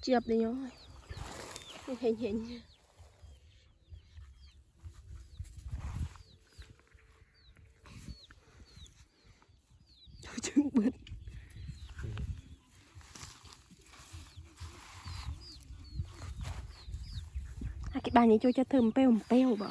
chụp đi nhá hình trứng bứt cái bàn này cho thơm peo bảo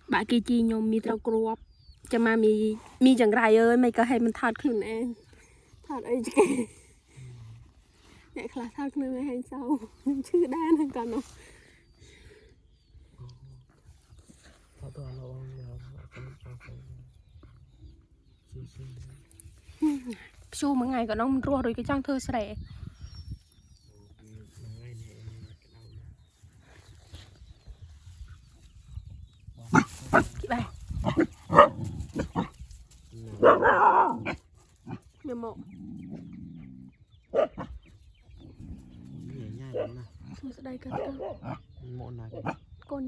bà kia chi nhôm mi trâu cọpจะมามีอย่างไรเอ้ยไม่ก็ให้มันทอดขึ้นเองทอดไอ้เจ๊เนี่ยคลาทอดขึ้นไม่ให้เจ้าชื่อได้นั่นก่อนเนาะชูมั้งไงก็น้องมันรัวโดยcái trang thơ sẻ cái bài nhiều mộ đây cơ mộ này